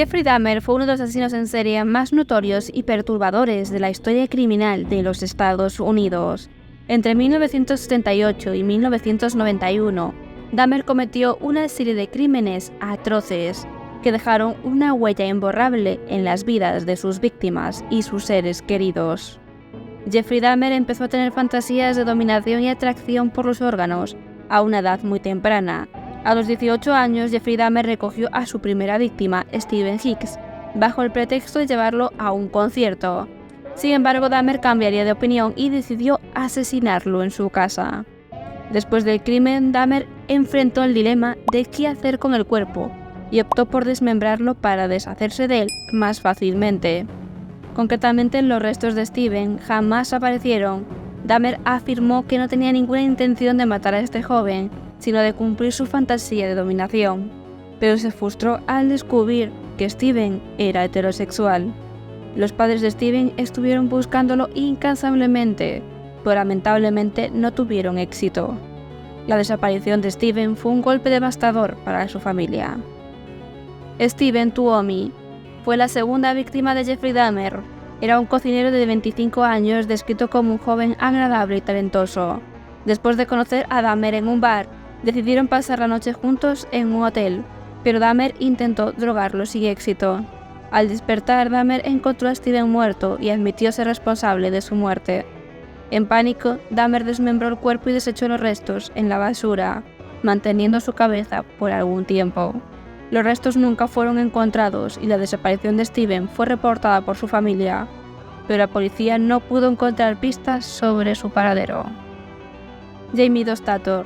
Jeffrey Dahmer fue uno de los asesinos en serie más notorios y perturbadores de la historia criminal de los Estados Unidos. Entre 1978 y 1991, Dahmer cometió una serie de crímenes atroces que dejaron una huella imborrable en las vidas de sus víctimas y sus seres queridos. Jeffrey Dahmer empezó a tener fantasías de dominación y atracción por los órganos a una edad muy temprana. A los 18 años, Jeffrey Dahmer recogió a su primera víctima, Stephen Hicks, bajo el pretexto de llevarlo a un concierto. Sin embargo, Dahmer cambiaría de opinión y decidió asesinarlo en su casa. Después del crimen, Dahmer enfrentó el dilema de qué hacer con el cuerpo y optó por desmembrarlo para deshacerse de él más fácilmente. Concretamente, los restos de Stephen jamás aparecieron. Dahmer afirmó que no tenía ninguna intención de matar a este joven, sino de cumplir su fantasía de dominación, pero se frustró al descubrir que Stephen era heterosexual. Los padres de Stephen estuvieron buscándolo incansablemente, pero lamentablemente no tuvieron éxito. La desaparición de Stephen fue un golpe devastador para su familia. Stephen Tuomi fue la segunda víctima de Jeffrey Dahmer. Era un cocinero de 25 años descrito como un joven agradable y talentoso. Después de conocer a Dahmer en un bar, decidieron pasar la noche juntos en un hotel, pero Dahmer intentó drogarlo sin éxito. Al despertar, Dahmer encontró a Stephen muerto y admitió ser responsable de su muerte. En pánico, Dahmer desmembró el cuerpo y desechó los restos en la basura, manteniendo su cabeza por algún tiempo. Los restos nunca fueron encontrados y la desaparición de Stephen fue reportada por su familia, pero la policía no pudo encontrar pistas sobre su paradero. Jamie Dostator.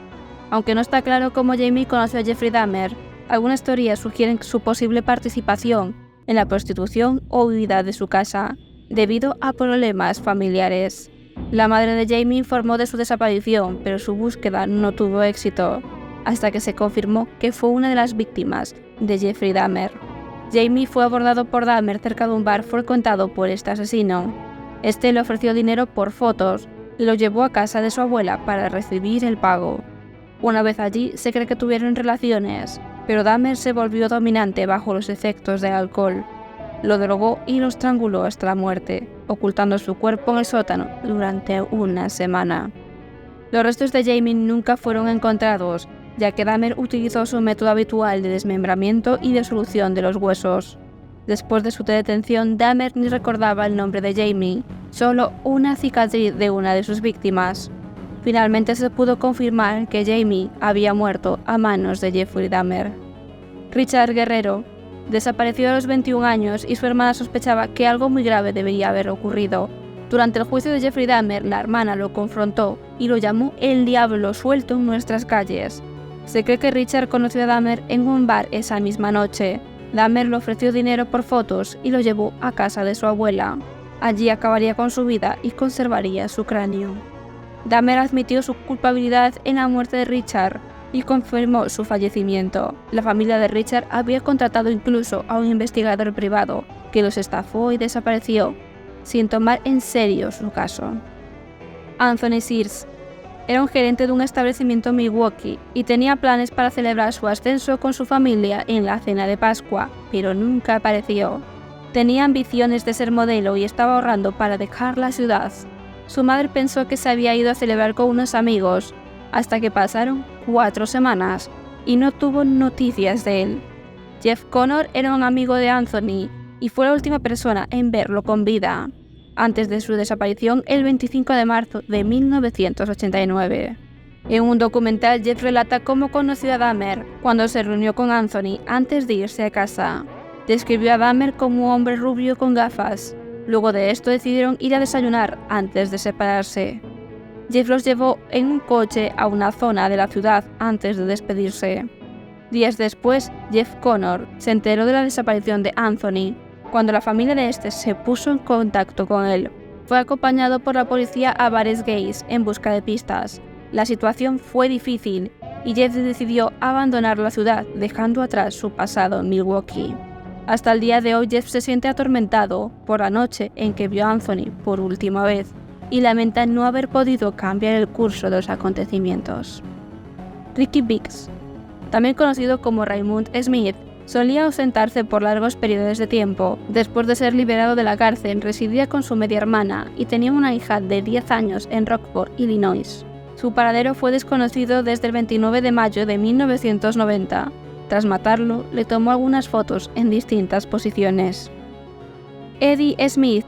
Aunque no está claro cómo Jamie conoció a Jeffrey Dahmer, algunas teorías sugieren su posible participación en la prostitución o huida de su casa, debido a problemas familiares. La madre de Jamie informó de su desaparición, pero su búsqueda no tuvo éxito, hasta que se confirmó que fue una de las víctimas de Jeffrey Dahmer. Jamie fue abordado por Dahmer cerca de un bar frecuentado por este asesino. Este le ofreció dinero por fotos y lo llevó a casa de su abuela para recibir el pago. Una vez allí, se cree que tuvieron relaciones, pero Dahmer se volvió dominante bajo los efectos del alcohol. Lo drogó y lo estranguló hasta la muerte, ocultando su cuerpo en el sótano durante una semana. Los restos de Jamie nunca fueron encontrados, ya que Dahmer utilizó su método habitual de desmembramiento y disolución de los huesos. Después de su detención, Dahmer ni recordaba el nombre de Jamie, solo una cicatriz de una de sus víctimas. Finalmente se pudo confirmar que Jamie había muerto a manos de Jeffrey Dahmer. Richard Guerrero desapareció a los 21 años y su hermana sospechaba que algo muy grave debería haber ocurrido. Durante el juicio de Jeffrey Dahmer, la hermana lo confrontó y lo llamó el diablo suelto en nuestras calles. Se cree que Richard conoció a Dahmer en un bar esa misma noche. Dahmer le ofreció dinero por fotos y lo llevó a casa de su abuela. Allí acabaría con su vida y conservaría su cráneo. Dahmer admitió su culpabilidad en la muerte de Richard y confirmó su fallecimiento. La familia de Richard había contratado incluso a un investigador privado que los estafó y desapareció, sin tomar en serio su caso. Anthony Sears era un gerente de un establecimiento en Milwaukee y tenía planes para celebrar su ascenso con su familia en la cena de Pascua, pero nunca apareció. Tenía ambiciones de ser modelo y estaba ahorrando para dejar la ciudad. Su madre pensó que se había ido a celebrar con unos amigos, hasta que pasaron 4 semanas y no tuvo noticias de él. Jeff Connor era un amigo de Anthony y fue la última persona en verlo con vida, antes de su desaparición el 25 de marzo de 1989. En un documental, Jeff relata cómo conoció a Dahmer cuando se reunió con Anthony antes de irse a casa. Describió a Dahmer como un hombre rubio con gafas. Luego de esto decidieron ir a desayunar antes de separarse. Jeff los llevó en un coche a una zona de la ciudad antes de despedirse. Días después, Jeff Connor se enteró de la desaparición de Anthony. Cuando la familia de este se puso en contacto con él, fue acompañado por la policía a bares gays en busca de pistas. La situación fue difícil y Jeff decidió abandonar la ciudad, dejando atrás su pasado en Milwaukee. Hasta el día de hoy, Jeff se siente atormentado por la noche en que vio a Anthony por última vez y lamenta no haber podido cambiar el curso de los acontecimientos. Ricky Biggs, también conocido como Raymond Smith, Solía ausentarse por largos periodos de tiempo. Después de ser liberado de la cárcel, residía con su media hermana y tenía una hija de 10 años en Rockport, Illinois. Su paradero fue desconocido desde el 29 de mayo de 1990. Tras matarlo, le tomó algunas fotos en distintas posiciones. Eddie Smith,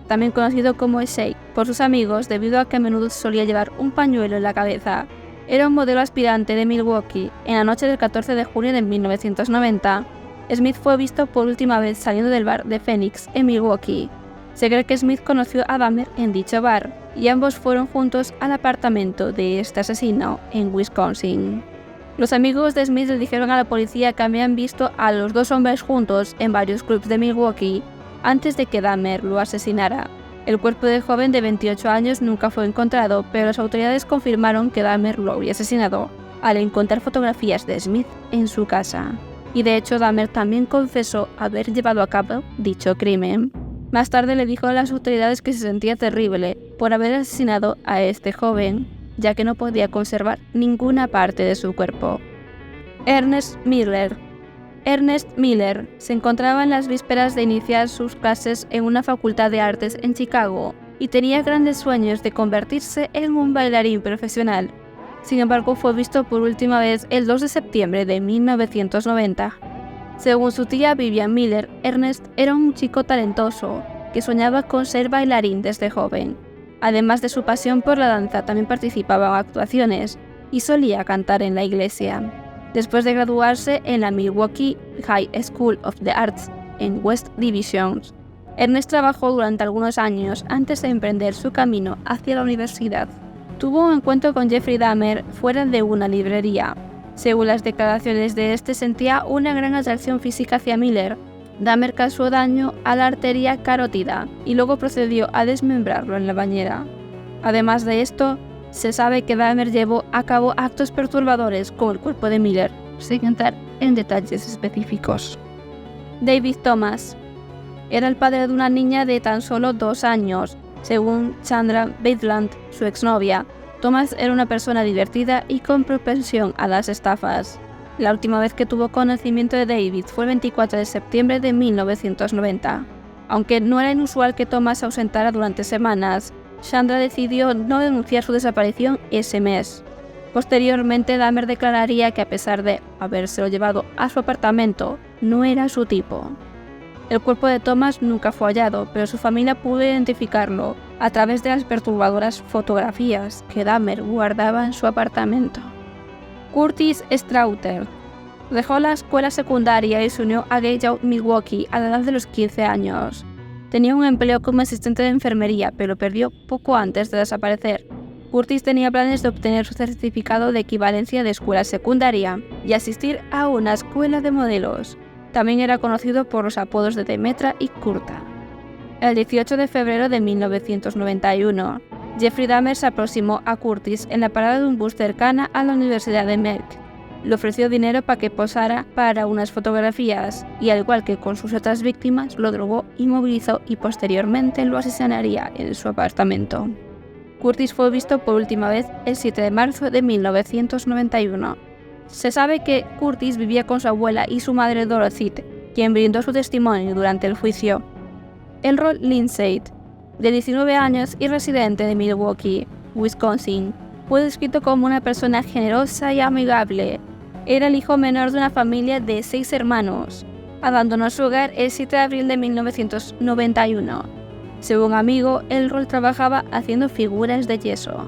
también conocido como Shake por sus amigos debido a que a menudo solía llevar un pañuelo en la cabeza, era un modelo aspirante de Milwaukee. En la noche del 14 de junio de 1990, Smith fue visto por última vez saliendo del bar de Phoenix en Milwaukee. Se cree que Smith conoció a Dahmer en dicho bar, y ambos fueron juntos al apartamento de este asesino en Wisconsin. Los amigos de Smith le dijeron a la policía que habían visto a los dos hombres juntos en varios clubs de Milwaukee antes de que Dahmer lo asesinara. El cuerpo del joven de 28 años nunca fue encontrado, pero las autoridades confirmaron que Dahmer lo había asesinado al encontrar fotografías de Smith en su casa. Y de hecho Dahmer también confesó haber llevado a cabo dicho crimen. Más tarde le dijo a las autoridades que se sentía terrible por haber asesinado a este joven, ya que no podía conservar ninguna parte de su cuerpo. Ernest Miller. Ernest Miller se encontraba en las vísperas de iniciar sus clases en una facultad de artes en Chicago y tenía grandes sueños de convertirse en un bailarín profesional. Sin embargo, fue visto por última vez el 2 de septiembre de 1990. Según su tía Vivian Miller, Ernest era un chico talentoso que soñaba con ser bailarín desde joven. Además de su pasión por la danza, también participaba en actuaciones y solía cantar en la iglesia. Después de graduarse en la Milwaukee High School of the Arts en West Division, Ernest trabajó durante algunos años antes de emprender su camino hacia la universidad. Tuvo un encuentro con Jeffrey Dahmer fuera de una librería. Según las declaraciones de este, sentía una gran atracción física hacia Miller. Dahmer causó daño a la arteria carótida y luego procedió a desmembrarlo en la bañera. Además de esto, se sabe que Dahmer llevó a cabo actos perturbadores con el cuerpo de Miller, sin entrar en detalles específicos. David Thomas era el padre de una niña de tan solo 2 años. Según Chandra Bateland, su exnovia, Thomas era una persona divertida y con propensión a las estafas. La última vez que tuvo conocimiento de David fue el 24 de septiembre de 1990. Aunque no era inusual que Thomas se ausentara durante semanas, Chandra decidió no denunciar su desaparición ese mes. Posteriormente, Dahmer declararía que a pesar de habérselo llevado a su apartamento, no era su tipo. El cuerpo de Thomas nunca fue hallado, pero su familia pudo identificarlo a través de las perturbadoras fotografías que Dahmer guardaba en su apartamento. Curtis Strauter dejó la escuela secundaria y se unió a Gay Youth Milwaukee a la edad de los 15 años. Tenía un empleo como asistente de enfermería, pero perdió poco antes de desaparecer. Curtis tenía planes de obtener su certificado de equivalencia de escuela secundaria y asistir a una escuela de modelos. También era conocido por los apodos de Demetra y Curta. El 18 de febrero de 1991, Jeffrey Dahmer se aproximó a Curtis en la parada de un bus cercana a la Universidad de Merck. Le ofreció dinero para que posara para unas fotografías y, al igual que con sus otras víctimas, lo drogó, inmovilizó y posteriormente lo asesinaría en su apartamento. Curtis fue visto por última vez el 7 de marzo de 1991. Se sabe que Curtis vivía con su abuela y su madre Dorothy, quien brindó su testimonio durante el juicio. Elroy Lindsay, de 19 años y residente de Milwaukee, Wisconsin, fue descrito como una persona generosa y amigable. Era el hijo menor de una familia de 6 hermanos. Abandonó su hogar el 7 de abril de 1991. Según un amigo, Elroy trabajaba haciendo figuras de yeso.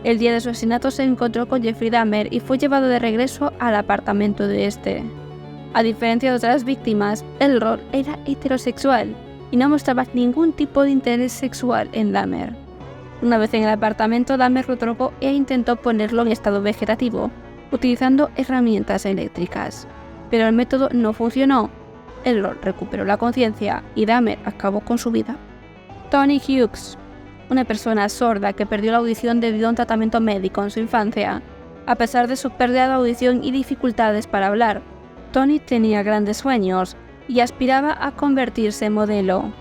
El día de su asesinato se encontró con Jeffrey Dahmer y fue llevado de regreso al apartamento de este. A diferencia de otras víctimas, Elroy era heterosexual y no mostraba ningún tipo de interés sexual en Dahmer. Una vez en el apartamento, Dahmer lo drogó e intentó ponerlo en estado vegetativo, utilizando herramientas eléctricas. Pero el método no funcionó. Elroy recuperó la conciencia y Dahmer acabó con su vida. Tony Hughes, una persona sorda que perdió la audición debido a un tratamiento médico en su infancia. A pesar de su pérdida de audición y dificultades para hablar, Tony tenía grandes sueños y aspiraba a convertirse en modelo.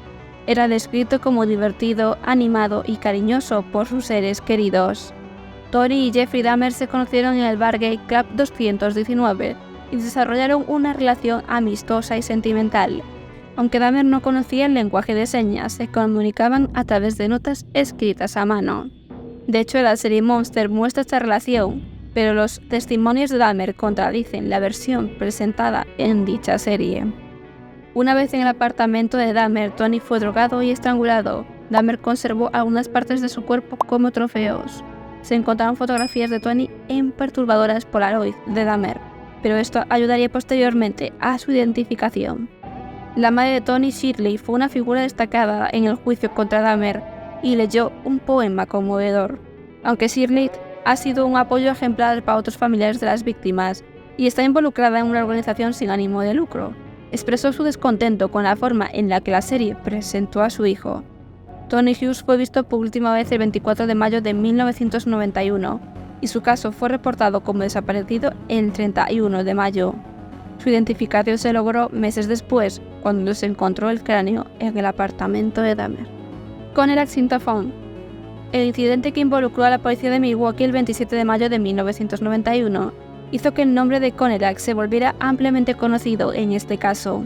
Era descrito como divertido, animado y cariñoso por sus seres queridos. Tony y Jeffrey Dahmer se conocieron en el bar gay Club 219, y desarrollaron una relación amistosa y sentimental. Aunque Dahmer no conocía el lenguaje de señas, se comunicaban a través de notas escritas a mano. De hecho, la serie Monster muestra esta relación, pero los testimonios de Dahmer contradicen la versión presentada en dicha serie. Una vez en el apartamento de Dahmer, Tony fue drogado y estrangulado. Dahmer conservó algunas partes de su cuerpo como trofeos. Se encontraron fotografías de Tony en perturbadoras Polaroid de Dahmer, pero esto ayudaría posteriormente a su identificación. La madre de Tony, Shirley, fue una figura destacada en el juicio contra Dahmer y leyó un poema conmovedor. Aunque Shirley ha sido un apoyo ejemplar para otros familiares de las víctimas y está involucrada en una organización sin ánimo de lucro, expresó su descontento con la forma en la que la serie presentó a su hijo. Tony Hughes fue visto por última vez el 24 de mayo de 1991 y su caso fue reportado como desaparecido el 31 de mayo. Su identificación se logró meses después, cuando se encontró el cráneo en el apartamento de Dahmer. Connelag Syntaphone. El incidente que involucró a la policía de Milwaukee el 27 de mayo de 1991 hizo que el nombre de Connelag se volviera ampliamente conocido en este caso.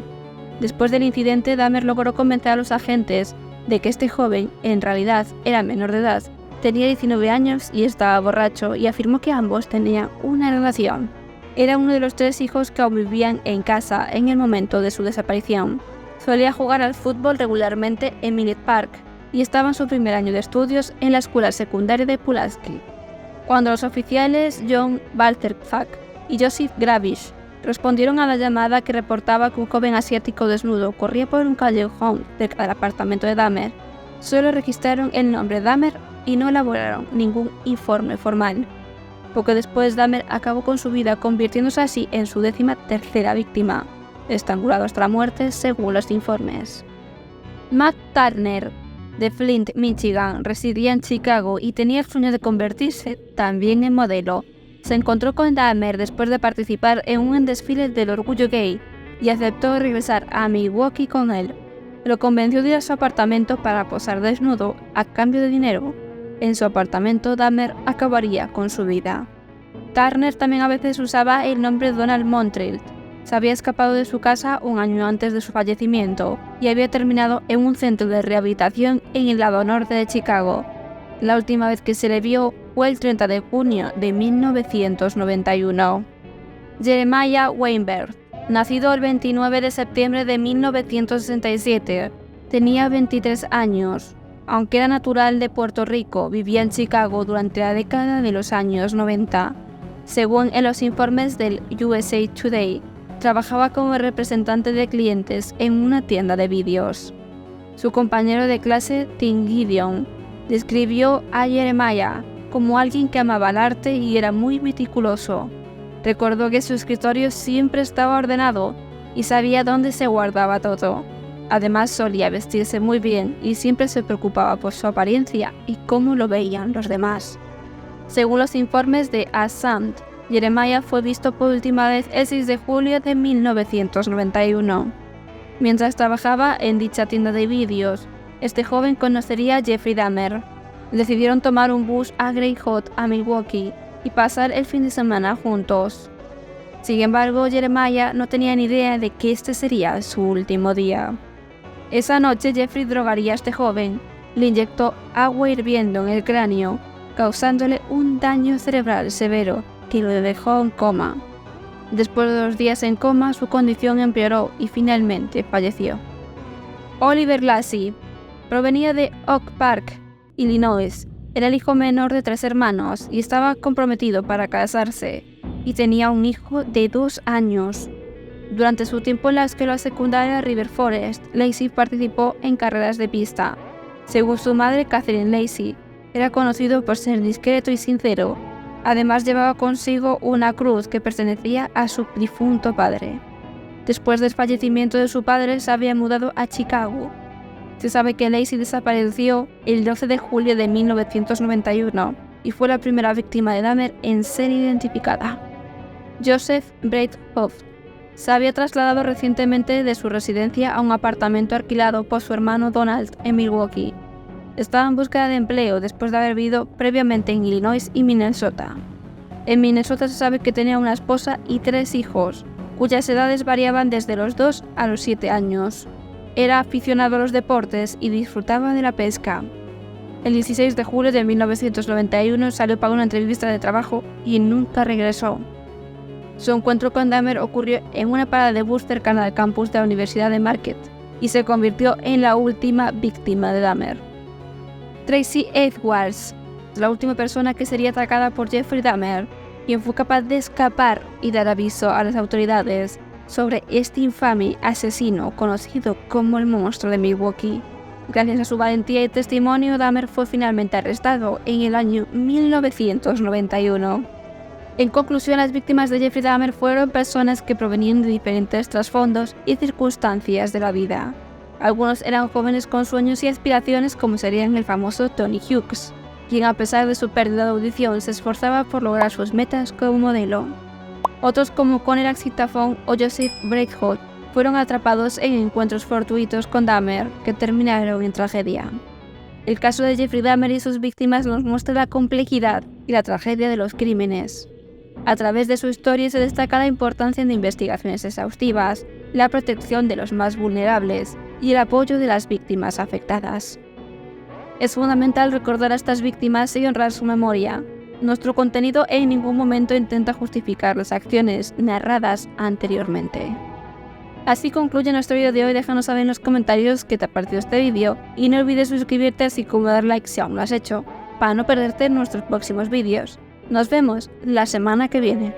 Después del incidente, Dahmer logró convencer a los agentes de que este joven, en realidad, era menor de edad, tenía 19 años y estaba borracho, y afirmó que ambos tenían una relación. Era uno de los 3 hijos que aún vivían en casa en el momento de su desaparición. Solía jugar al fútbol regularmente en Millet Park y estaba en su primer año de estudios en la escuela secundaria de Pulaski. Cuando los oficiales John Balterzak y Joseph Gravish respondieron a la llamada que reportaba que un joven asiático desnudo corría por un callejón cerca del apartamento de Dahmer, solo registraron el nombre Dahmer y no elaboraron ningún informe formal. Poco después, Dahmer acabó con su vida, convirtiéndose así en su 13ª víctima, estrangulado hasta la muerte según los informes. Matt Turner, de Flint, Michigan, residía en Chicago y tenía el sueño de convertirse también en modelo. Se encontró con Dahmer después de participar en un desfile del orgullo gay y aceptó regresar a Milwaukee con él. Lo convenció de ir a su apartamento para posar desnudo a cambio de dinero. En su apartamento, Dahmer acabaría con su vida. Turner también a veces usaba el nombre Donald Montrell. Se había escapado de su casa un año antes de su fallecimiento y había terminado en un centro de rehabilitación en el lado norte de Chicago. La última vez que se le vio fue el 30 de junio de 1991. Jeremiah Weinberg, nacido el 29 de septiembre de 1967, tenía 23 años. Aunque era natural de Puerto Rico, vivía en Chicago durante la década de los años 90. Según en los informes del USA Today, trabajaba como representante de clientes en una tienda de vídeos. Su compañero de clase, Tim Gideon, describió a Jeremiah como alguien que amaba el arte y era muy meticuloso. Recordó que su escritorio siempre estaba ordenado y sabía dónde se guardaba todo. Además, solía vestirse muy bien y siempre se preocupaba por su apariencia y cómo lo veían los demás. Según los informes de Assamt, Jeremiah fue visto por última vez el 6 de julio de 1991. Mientras trabajaba en dicha tienda de vídeos, este joven conocería a Jeffrey Dahmer. Decidieron tomar un bus a Greyhound a Milwaukee y pasar el fin de semana juntos. Sin embargo, Jeremiah no tenía ni idea de que este sería su último día. Esa noche, Jeffrey drogaría a este joven, le inyectó agua hirviendo en el cráneo, causándole un daño cerebral severo que lo dejó en coma. Después de 2 días en coma, su condición empeoró y finalmente falleció. Oliver Lacy provenía de Oak Park, Illinois. Era el hijo menor de 3 hermanos y estaba comprometido para casarse, y tenía un hijo de 2 años. Durante su tiempo en la escuela secundaria River Forest, Lacy participó en carreras de pista. Según su madre, Catherine Lacy, era conocido por ser discreto y sincero. Además, llevaba consigo una cruz que pertenecía a su difunto padre. Después del fallecimiento de su padre, se había mudado a Chicago. Se sabe que Lacy desapareció el 12 de julio de 1991 y fue la primera víctima de Dahmer en ser identificada. Joseph Breithoff se había trasladado recientemente de su residencia a un apartamento alquilado por su hermano Donald en Milwaukee. Estaba en búsqueda de empleo después de haber vivido previamente en Illinois y Minnesota. En Minnesota se sabe que tenía una esposa y 3 hijos. cuyas edades variaban desde los 2 a los 7 años. Era aficionado a los deportes y disfrutaba de la pesca. El 16 de julio de 1991 salió para una entrevista de trabajo y nunca regresó. Su encuentro con Dahmer ocurrió en una parada de bus cercana al campus de la Universidad de Marquette y se convirtió en la última víctima de Dahmer. Tracy Edwards, la última persona que sería atacada por Jeffrey Dahmer, quien fue capaz de escapar y dar aviso a las autoridades sobre este infame asesino conocido como el monstruo de Milwaukee. Gracias a su valentía y testimonio, Dahmer fue finalmente arrestado en el año 1991. En conclusión, las víctimas de Jeffrey Dahmer fueron personas que provenían de diferentes trasfondos y circunstancias de la vida. Algunos eran jóvenes con sueños y aspiraciones, como serían el famoso Tony Hughes, quien a pesar de su pérdida de audición se esforzaba por lograr sus metas como modelo. Otros como Conner Axitafon o Joseph Breithaupt fueron atrapados en encuentros fortuitos con Dahmer que terminaron en tragedia. El caso de Jeffrey Dahmer y sus víctimas nos muestra la complejidad y la tragedia de los crímenes. A través de su historia se destaca la importancia de investigaciones exhaustivas, la protección de los más vulnerables y el apoyo de las víctimas afectadas. Es fundamental recordar a estas víctimas y honrar su memoria. Nuestro contenido en ningún momento intenta justificar las acciones narradas anteriormente. Así concluye nuestro vídeo de hoy. Déjanos saber en los comentarios qué te ha parecido este vídeo y no olvides suscribirte así como dar like si aún no lo has hecho, para no perderte nuestros próximos vídeos. Nos vemos la semana que viene.